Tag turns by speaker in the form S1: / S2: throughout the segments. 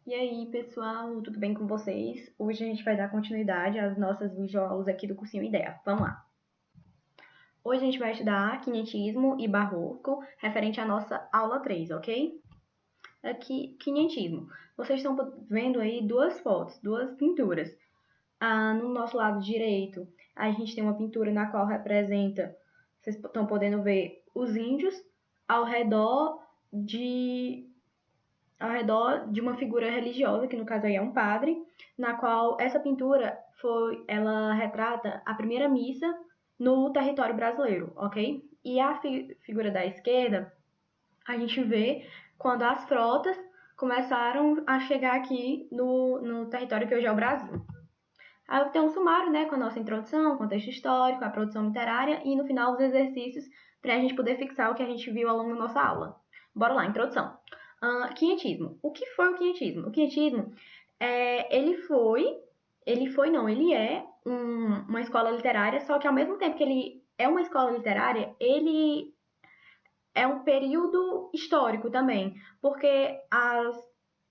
S1: E aí, pessoal, tudo bem com vocês? Hoje a gente vai dar continuidade às nossas videoaulas aqui do cursinho Ideia. Vamos lá! Hoje a gente vai estudar quinhentismo e barroco, referente à nossa aula 3, ok? Aqui, quinhentismo. Vocês estão vendo aí duas fotos, duas pinturas. No nosso lado direito, a gente tem uma pintura na qual representa, vocês estão podendo ver, os índios ao redor de uma figura religiosa, que no caso aí é um padre, na qual essa pintura ela retrata a primeira missa no território brasileiro, ok? E a figura da esquerda, a gente vê quando as frotas começaram a chegar aqui no território que hoje é o Brasil. Aí eu tenho um sumário, né, com a nossa introdução, contexto histórico, a produção literária e no final os exercícios para a gente poder fixar o que a gente viu ao longo da nossa aula. Bora lá, introdução. Quinhentismo. O que foi o quinhentismo? O quinhentismo, ele é uma escola literária, só que ao mesmo tempo que ele é uma escola literária, ele é um período histórico também, porque as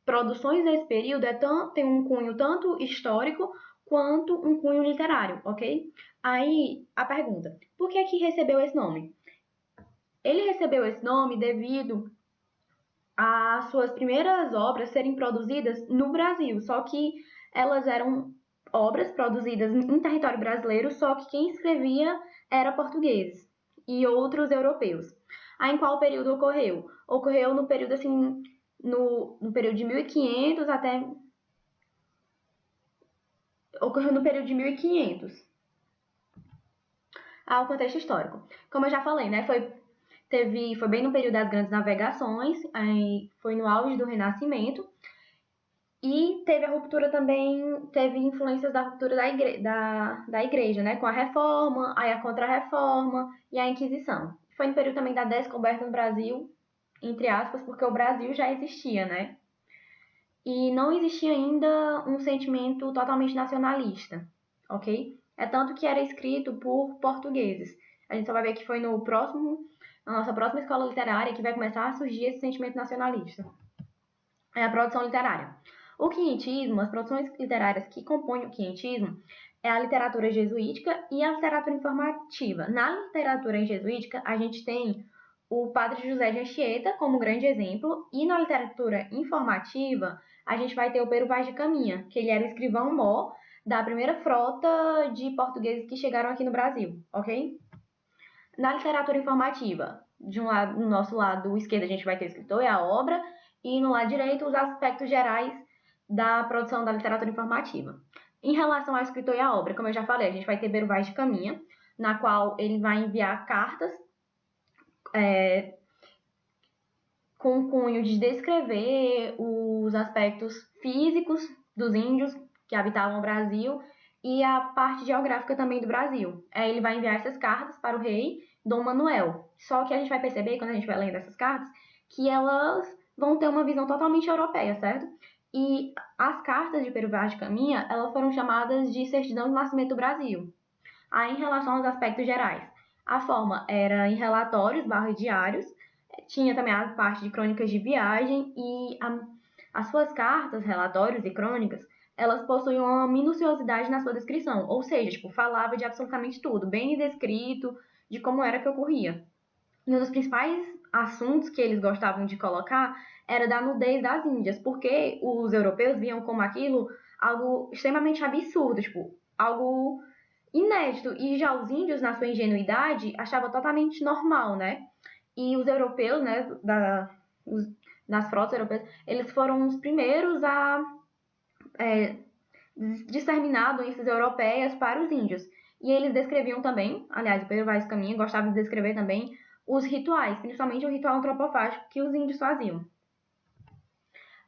S1: produções desse período têm um cunho tanto histórico quanto um cunho literário, ok? Aí, a pergunta, por que que recebeu esse nome? Ele recebeu esse nome devido às suas primeiras obras serem produzidas no Brasil, só que elas eram obras produzidas em território brasileiro, só que quem escrevia era portugueses e outros europeus. Aí em qual período ocorreu? Ocorreu no período assim, no período de 1500 até... Ocorreu no período de 1500. O contexto histórico. Como eu já falei, né, foi bem no período das grandes navegações, aí foi no auge do Renascimento, e teve a ruptura também, teve influências da ruptura da igreja, né, com a Reforma, aí a Contra-Reforma e a Inquisição. Foi no período também da descoberta no Brasil, entre aspas, porque o Brasil já existia, né, e não existia ainda um sentimento totalmente nacionalista, ok? É tanto que era escrito por portugueses. A gente só vai ver que foi na nossa próxima escola literária que vai começar a surgir esse sentimento nacionalista. É a produção literária. O quinhentismo, as produções literárias que compõem o quinhentismo, é a literatura jesuítica e a literatura informativa. Na literatura jesuítica, a gente tem o padre José de Anchieta como grande exemplo, e na literatura informativa, a gente vai ter o Pero Vaz de Caminha, que ele era o escrivão-mor da primeira frota de portugueses que chegaram aqui no Brasil, ok? Na literatura informativa, no nosso lado esquerdo a gente vai ter o escritor e a obra, e no lado direito os aspectos gerais da produção da literatura informativa. Em relação ao escritor e à obra, como eu já falei, a gente vai ter Pero Vaz de Caminha, na qual ele vai enviar cartas com o cunho de descrever os aspectos físicos dos índios que habitavam o Brasil e a parte geográfica também do Brasil. Ele vai enviar essas cartas para o rei Dom Manuel. Só que a gente vai perceber, quando a gente vai lendo essas cartas, que elas vão ter uma visão totalmente europeia, certo? E as cartas de Pero Vaz de Caminha, elas foram chamadas de certidão de nascimento do Brasil. Aí, em relação aos aspectos gerais, a forma era em relatórios /diários, tinha também a parte de crônicas de viagem e as suas cartas, relatórios e crônicas, elas possuíam uma minuciosidade na sua descrição, ou seja, tipo, falava de absolutamente tudo, bem descrito de como era que ocorria. E um dos principais assuntos que eles gostavam de colocar era da nudez das Índias, porque os europeus viam como aquilo algo extremamente absurdo, tipo, algo inédito. E já os índios, na sua ingenuidade, achavam totalmente normal, né? E os europeus, né, nas frotas europeias, eles foram os primeiros a disseminar doenças europeias para os índios. E eles descreviam também, aliás, o Pedro Vaz Caminha gostava de descrever também os rituais, principalmente o ritual antropofágico que os índios faziam.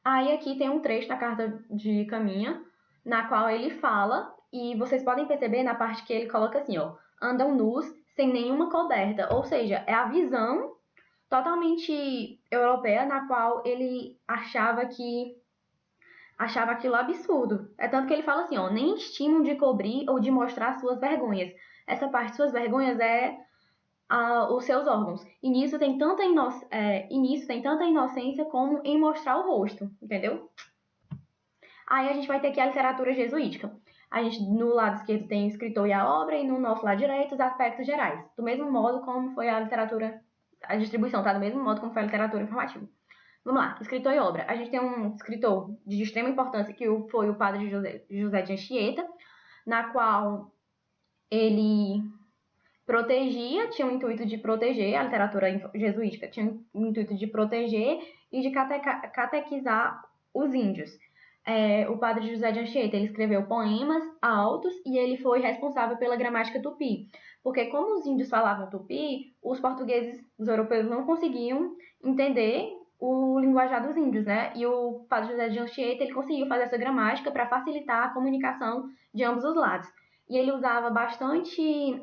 S1: Aí aqui tem um trecho da carta de Caminha, na qual ele fala, e vocês podem perceber na parte que ele coloca assim, ó, andam nus, sem nenhuma coberta, ou seja, é a visão totalmente europeia, na qual ele achava aquilo absurdo. É tanto que ele fala assim, ó, nem estimam de cobrir ou de mostrar suas vergonhas. Essa parte de suas vergonhas é os seus órgãos. E nisso tem tanta inocência como em mostrar o rosto, entendeu? Aí a gente vai ter aqui a literatura jesuítica. A gente, no lado esquerdo, tem o escritor e a obra, e no nosso lado direito, os aspectos gerais. Do mesmo modo como foi a literatura, a distribuição, tá? Do mesmo modo como foi a literatura informativa. Vamos lá, escritor e obra. A gente tem um escritor de extrema importância, que foi o padre José de Anchieta, na qual ele protegia, tinha o intuito de proteger, a literatura jesuítica tinha o intuito de proteger e de catequizar os índios. O padre José de Anchieta, ele escreveu poemas altos e ele foi responsável pela gramática tupi. Porque como os índios falavam tupi, os portugueses, os europeus, não conseguiam entender o linguajar dos índios, né? E o padre José de Anchieta, ele conseguiu fazer essa gramática para facilitar a comunicação de ambos os lados. E ele usava bastante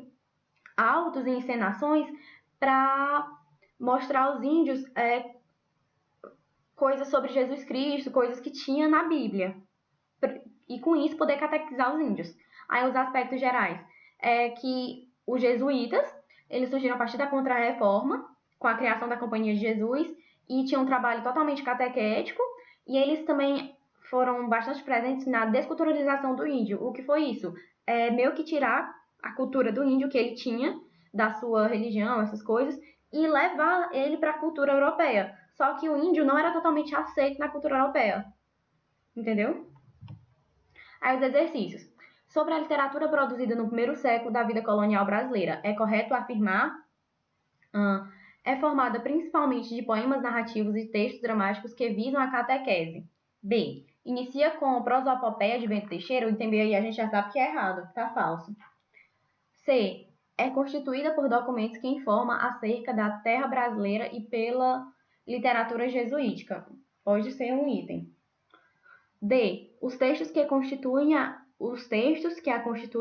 S1: autos e encenações para mostrar aos índios coisas sobre Jesus Cristo, coisas que tinha na Bíblia. E com isso poder catequizar os índios. Aí os aspectos gerais é que os jesuítas, eles surgiram a partir da Contra-Reforma, com a criação da Companhia de Jesus, e tinham um trabalho totalmente catequético, e eles também foram bastante presentes na desculturalização do índio. O que foi isso? Meio que tirar a cultura do índio que ele tinha, da sua religião, essas coisas, e levar ele para a cultura europeia. Só que o índio não era totalmente aceito na cultura europeia. Entendeu? Aí os exercícios. Sobre a literatura produzida no primeiro século da vida colonial brasileira, é correto afirmar? É formada principalmente de poemas narrativos e textos dramáticos que visam a catequese. B. Inicia com a prosopopeia de Bento Teixeira, o item B aí a gente já sabe que é errado, que tá falso. C. É constituída por documentos que informam acerca da terra brasileira e pela literatura jesuítica. Pode ser um item. D. Os textos que a constituem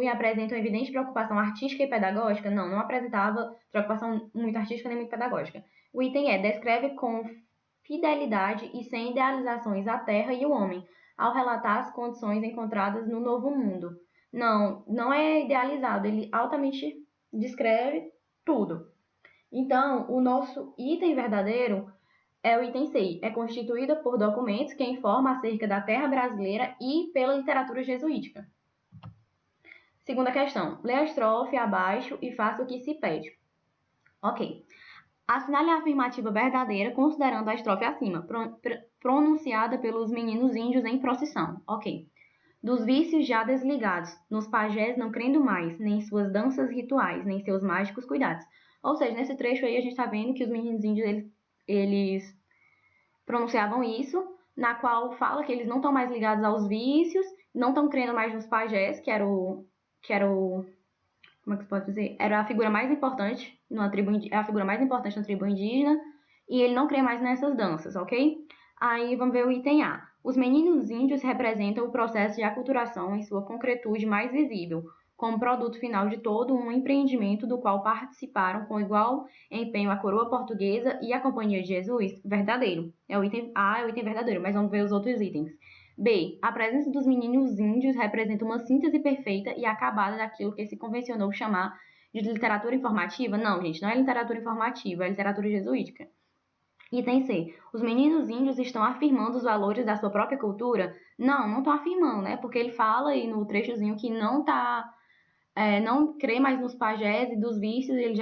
S1: apresentam evidente preocupação artística e pedagógica? Não apresentava preocupação muito artística nem muito pedagógica. O item E. Descreve com fidelidade e sem idealizações a terra e o homem, ao relatar as condições encontradas no Novo Mundo. Não é idealizado, ele altamente descreve tudo. Então, o nosso item verdadeiro é o item C. É constituída por documentos que informam acerca da terra brasileira e pela literatura jesuítica. Segunda questão. Lê a estrofe abaixo e faça o que se pede. Ok. Assinale a afirmativa verdadeira considerando a estrofe acima, pronunciada pelos meninos índios em procissão. Ok. Dos vícios já desligados, nos pajés não crendo mais, nem suas danças rituais, nem seus mágicos cuidados. Ou seja, nesse trecho aí a gente está vendo que os meninos índios, eles pronunciavam isso, na qual fala que eles não estão mais ligados aos vícios, não estão crendo mais nos pajés, que era o como é que se pode dizer? Era a figura mais importante na tribo indígena, e ele não crê mais nessas danças, ok? Aí vamos ver o item A. Os meninos índios representam o processo de aculturação em sua concretude mais visível, como produto final de todo um empreendimento do qual participaram com igual empenho a coroa portuguesa e a Companhia de Jesus. Verdadeiro. O item A é o item verdadeiro, mas vamos ver os outros itens. B. A presença dos meninos índios representa uma síntese perfeita e acabada daquilo que se convencionou chamar de literatura informativa? Não, gente, não é literatura informativa, é literatura jesuítica. Item C. Os meninos índios estão afirmando os valores da sua própria cultura? Não estão afirmando, né? Porque ele fala aí no trechozinho que não crê mais nos pajés e dos vícios, eles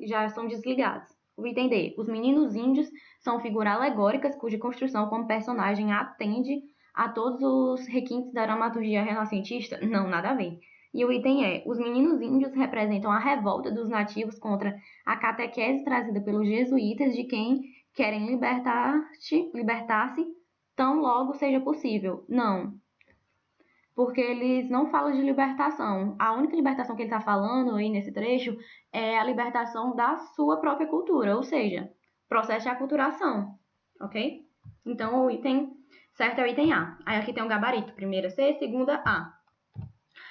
S1: já são desligados. O item D. Os meninos índios são figuras alegóricas cuja construção como personagem atende a todos os requintes da dramaturgia renascentista? Não, nada a ver. E o item E. Os meninos índios representam a revolta dos nativos contra a catequese trazida pelos jesuítas de quem querem libertar-se tão logo seja possível. Não, porque eles não falam de libertação. A única libertação que ele está falando aí nesse trecho é a libertação da sua própria cultura, ou seja, processo de aculturação, ok? Então, o item certo é o item A. Aí aqui tem um gabarito, primeira C, segunda A.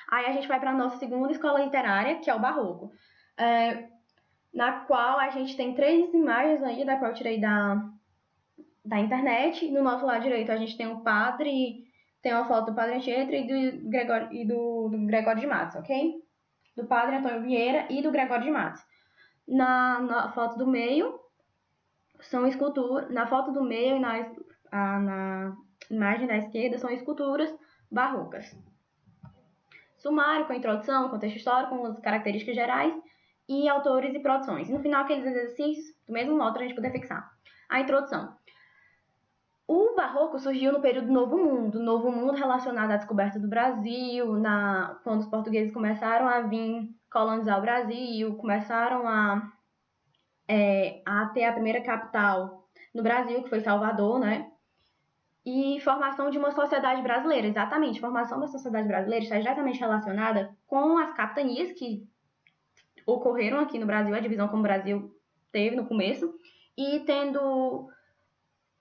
S1: Aí a gente vai para a nossa segunda escola literária, que é o Barroco, na qual a gente tem 3 imagens aí, da qual eu tirei da internet. No nosso lado direito a gente tem um padre... Tem uma foto do Padre Anchieta e do Gregório de Matos, ok? Do Padre Antônio Vieira e do Gregório de Matos. Na foto do meio, são esculturas. Na foto do meio e na imagem da esquerda, são esculturas barrocas. Sumário, com a introdução, contexto histórico, com as características gerais e autores e produções. No final, aqueles exercícios, do mesmo modo, a gente poder fixar. A introdução. O barroco surgiu no período do Novo Mundo relacionado à descoberta do Brasil, quando os portugueses começaram a vir colonizar o Brasil, começaram a ter a primeira capital no Brasil, que foi Salvador, né? E formação de uma sociedade brasileira, exatamente. Formação da sociedade brasileira está diretamente relacionada com as capitanias que ocorreram aqui no Brasil, a divisão como o Brasil teve no começo, e tendo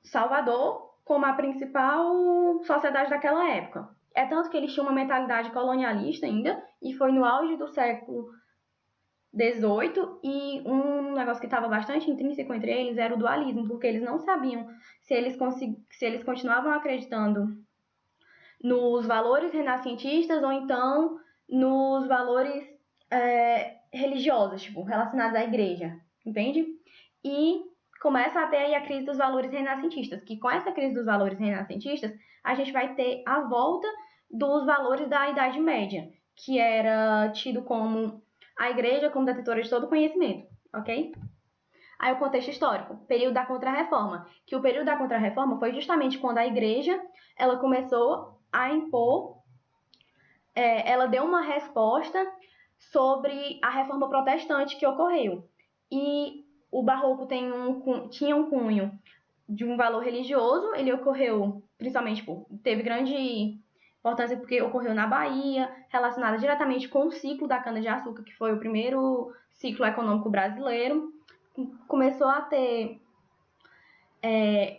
S1: Salvador como a principal sociedade daquela época. É tanto que eles tinham uma mentalidade colonialista ainda, e foi no auge do século XVIII, e um negócio que estava bastante intrínseco entre eles era o dualismo, porque eles não sabiam se eles continuavam acreditando nos valores renascentistas ou então nos valores religiosos, tipo, relacionados à igreja, entende? E começa a ter aí a crise dos valores renascentistas, que com essa crise dos valores renascentistas, a gente vai ter a volta dos valores da Idade Média, que era tido como a igreja como detentora de todo conhecimento, ok? Aí o contexto histórico, período da Contra-Reforma, que o período da Contra-Reforma foi justamente quando a igreja ela começou a impor, ela deu uma resposta sobre a reforma protestante que ocorreu. E o barroco tinha um cunho de um valor religioso, ele ocorreu principalmente, teve grande importância porque ocorreu na Bahia, relacionada diretamente com o ciclo da cana-de-açúcar, que foi o primeiro ciclo econômico brasileiro. Começou a ter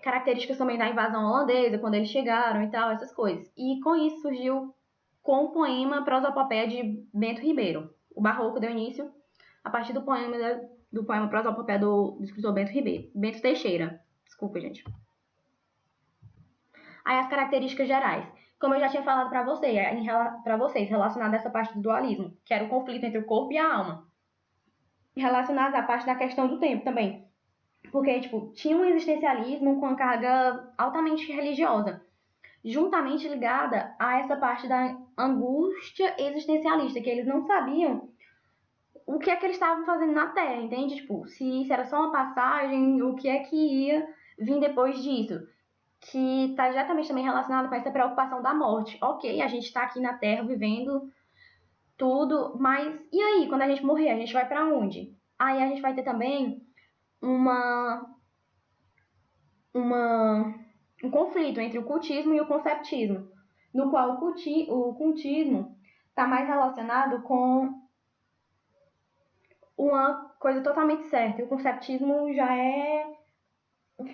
S1: características também da invasão holandesa, quando eles chegaram e tal, essas coisas. E com isso surgiu com o poema Prosopopeia de Bento Ribeiro. O barroco deu início a partir do poema Prosopopeia do escritor Bento Teixeira. Desculpa, gente. Aí as características gerais. Como eu já tinha falado para vocês, relacionado a essa parte do dualismo, que era o conflito entre o corpo e a alma. Relacionado à parte da questão do tempo também. Porque, tinha um existencialismo com uma carga altamente religiosa, juntamente ligada a essa parte da angústia existencialista, que eles não sabiam o que é que eles estavam fazendo na Terra, entende? Se isso era só uma passagem, o que é que ia vir depois disso? Que está diretamente também relacionado com essa preocupação da morte. Ok, a gente está aqui na Terra vivendo tudo, mas e aí, quando a gente morrer, a gente vai para onde? Aí a gente vai ter também um conflito entre o cultismo e o conceptismo, no qual o cultismo está mais relacionado com uma coisa totalmente certa, e o conceptismo já é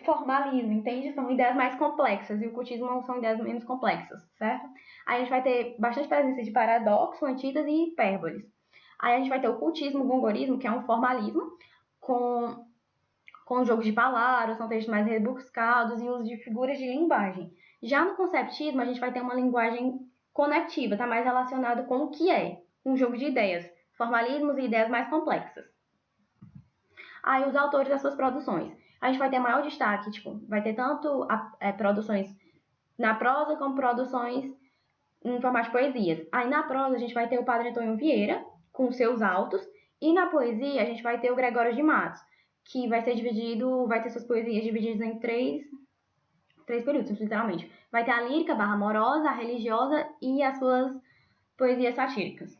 S1: formalismo, entende? São ideias mais complexas, e o cultismo são ideias menos complexas, certo? Aí a gente vai ter bastante presença de paradoxo, antítese e hipérboles. Aí a gente vai ter o cultismo, o gongorismo, que é um formalismo, com jogos de palavras, são textos mais rebuscados e uso de figuras de linguagem. Já no conceptismo, a gente vai ter uma linguagem conectiva, está mais relacionado com o que é um jogo de ideias, formalismos e ideias mais complexas. Aí os autores das suas produções. A gente vai ter maior destaque, vai ter tanto produções na prosa como produções em formato de poesias. Aí na prosa a gente vai ter o Padre Antônio Vieira, com seus autos, e na poesia a gente vai ter o Gregório de Matos, que vai ter suas poesias divididas em três períodos, literalmente. Vai ter a lírica, amorosa, a religiosa e as suas poesias satíricas.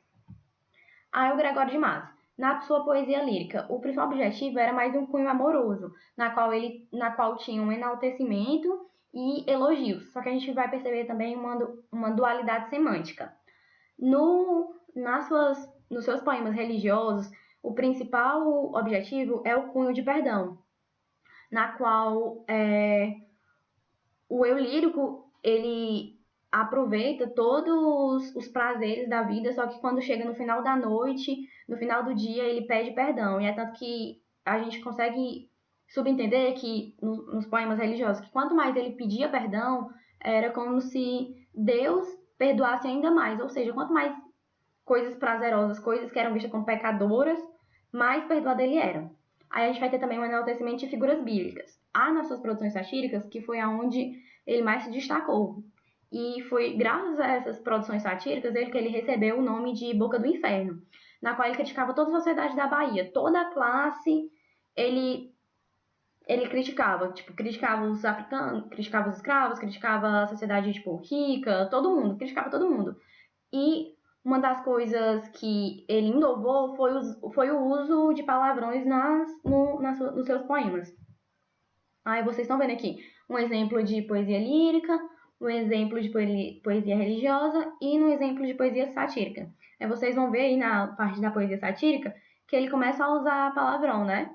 S1: Aí o Gregório de Matos. Na sua poesia lírica, o principal objetivo era mais um cunho amoroso, na qual tinha um enaltecimento e elogios. Só que a gente vai perceber também uma dualidade semântica. Nos seus poemas religiosos, o principal objetivo é o cunho de perdão, na qual o eu lírico, ele aproveita todos os prazeres da vida, só que quando chega no final da noite, no final do dia, ele pede perdão. E é tanto que a gente consegue subentender que nos poemas religiosos, que quanto mais ele pedia perdão, era como se Deus perdoasse ainda mais. Ou seja, quanto mais coisas prazerosas, coisas que eram vistas como pecadoras, mais perdoado ele era. Aí a gente vai ter também um enaltecimento de figuras bíblicas. Há nas suas produções satíricas, que foi aonde ele mais se destacou. E foi graças a essas produções satíricas que ele recebeu o nome de Boca do Inferno, na qual ele criticava toda a sociedade da Bahia, toda a classe, ele criticava, tipo, criticava os africanos, criticava os escravos, criticava a sociedade, tipo, rica, todo mundo, criticava todo mundo. E uma das coisas que ele inovou foi o uso de palavrões nos seus poemas. Aí vocês estão vendo aqui um exemplo de poesia lírica, um exemplo de poesia religiosa e um exemplo de poesia satírica. Aí vocês vão ver aí na parte da poesia satírica que ele começa a usar palavrão, né?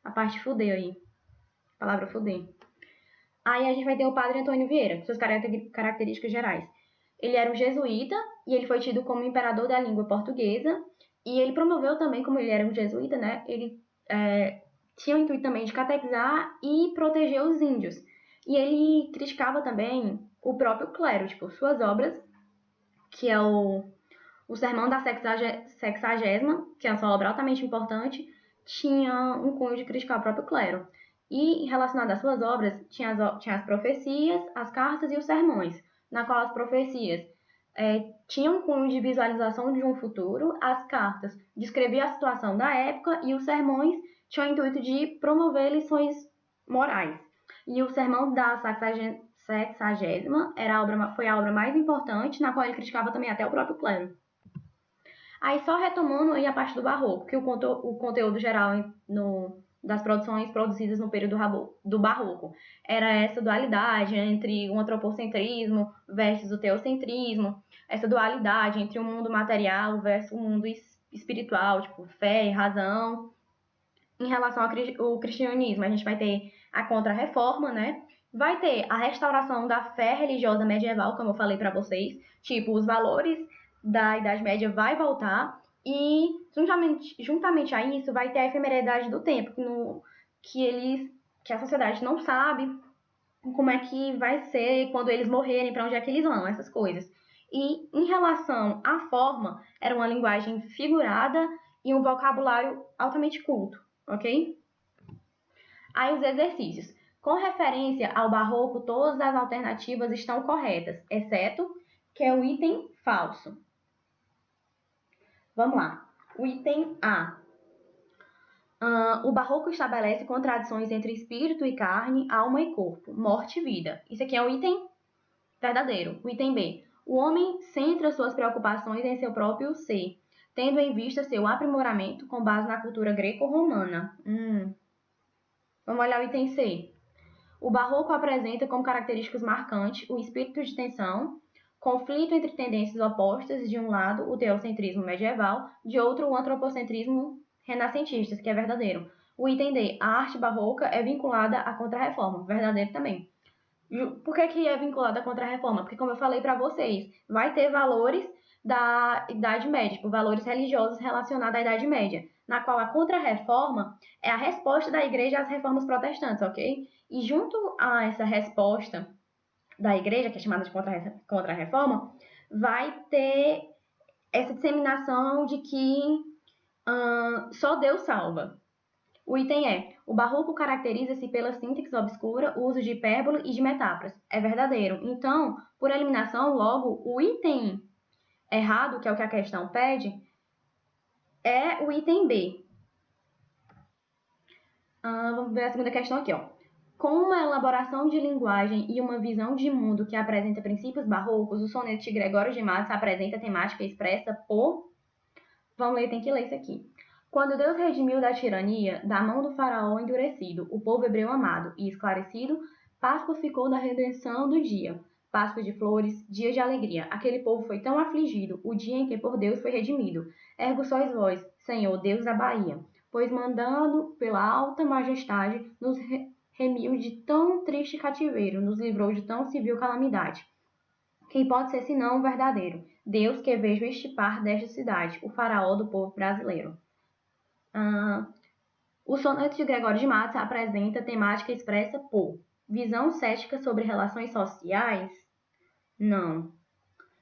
S1: A parte fuder aí. A palavra fuder. Aí a gente vai ter o Padre Antônio Vieira, com suas características gerais. Ele era um jesuíta e ele foi tido como imperador da língua portuguesa. E ele promoveu também, como ele era um jesuíta, né? Ele tinha o intuito também de catequizar e proteger os índios. E ele criticava também o próprio clero, tipo, suas obras, que é o Sermão da Sexagésima, que é uma sua obra altamente importante, tinha um cunho de criticar o próprio clero. E relacionado às suas obras, tinha as profecias, as cartas e os sermões, na qual as profecias tinham um cunho de visualização de um futuro, as cartas descreviam a situação da época e os sermões tinham o intuito de promover lições morais. E o Sermão da Sexagésima foi a obra mais importante, na qual ele criticava também até o próprio clero. Aí só retomando aí a parte do barroco, que o conteúdo geral das produções produzidas no período do barroco era essa dualidade entre o antropocentrismo versus o teocentrismo, essa dualidade entre o mundo material versus o mundo espiritual, tipo fé e razão. Em relação ao cristianismo, a gente vai ter a Contra-Reforma, né? Vai ter a restauração da fé religiosa medieval, como eu falei para vocês, tipo, os valores da Idade Média vai voltar e juntamente a isso vai ter a efemeridade do tempo, que a sociedade não sabe como é que vai ser quando eles morrerem, para onde é que eles vão, essas coisas. E em relação à forma, era uma linguagem figurada e um vocabulário altamente culto, ok? Aí os exercícios. Com referência ao barroco, todas as alternativas estão corretas, exceto que é o item falso. Vamos lá. O item A. O barroco estabelece contradições entre espírito e carne, alma e corpo, morte e vida. Isso aqui é o item verdadeiro. O item B. O homem centra suas preocupações em seu próprio ser, tendo em vista seu aprimoramento com base na cultura greco-romana. Vamos olhar o item C. O barroco apresenta como características marcantes o espírito de tensão, conflito entre tendências opostas, de um lado o teocentrismo medieval, de outro o antropocentrismo renascentista, que é verdadeiro. O item D, a arte barroca é vinculada à Contra-Reforma, verdadeiro também. Por que é vinculada à Contra-Reforma? Porque, como eu falei para vocês, vai ter valores da Idade Média, tipo, valores religiosos relacionados à Idade Média, na qual a Contra-Reforma é a resposta da Igreja às reformas protestantes, ok? E junto a essa resposta da Igreja, que é chamada de Contra-Reforma, vai ter essa disseminação de que só Deus salva. O item é: o barroco caracteriza-se pela síntese obscura, o uso de hipérbole e de metáforas. É verdadeiro. Então, por eliminação, logo, o item errado, que é o que a questão pede, é o item B. Vamos ver a segunda questão aqui, ó. Com uma elaboração de linguagem e uma visão de mundo que apresenta princípios barrocos, o soneto de Gregório de Matos apresenta temática expressa por... Vamos ler, tem que ler isso aqui. Quando Deus redimiu da tirania, da mão do faraó endurecido, o povo hebreu amado e esclarecido, Páscoa ficou da redenção do dia. Páscoa de flores, dia de alegria. Aquele povo foi tão afligido, o dia em que por Deus foi redimido. Ergo sois vós, Senhor, Deus da Bahia, pois mandando pela alta majestade, nos remiu de tão triste cativeiro, nos livrou de tão civil calamidade. Quem pode ser senão o verdadeiro? Deus que vejo estipar desta cidade, o faraó do povo brasileiro. O soneto de Gregório de Matos apresenta temática expressa por visão cética sobre relações sociais? Não.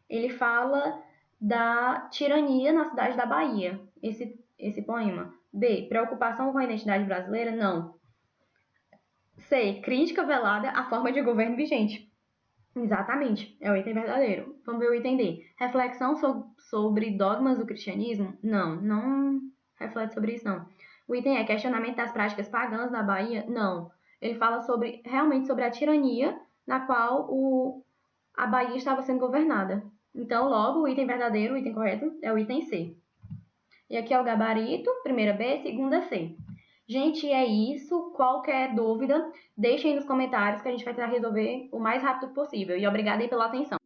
S1: Ele fala da tirania na cidade da Bahia, esse poema. B. Preocupação com a identidade brasileira? Não. C. Crítica velada à forma de governo vigente. Exatamente, é o item verdadeiro. Vamos ver o item D. Reflexão sobre dogmas do cristianismo? Não, não reflete sobre isso, não. O item é questionamento das práticas pagãs na Bahia? Não. Ele fala realmente sobre a tirania na qual a Bahia estava sendo governada. Então, logo, o item verdadeiro, o item correto, é o item C. E aqui é o gabarito, primeira B, segunda C. Gente, é isso. Qualquer dúvida, deixem nos comentários que a gente vai tentar resolver o mais rápido possível. E obrigada aí pela atenção.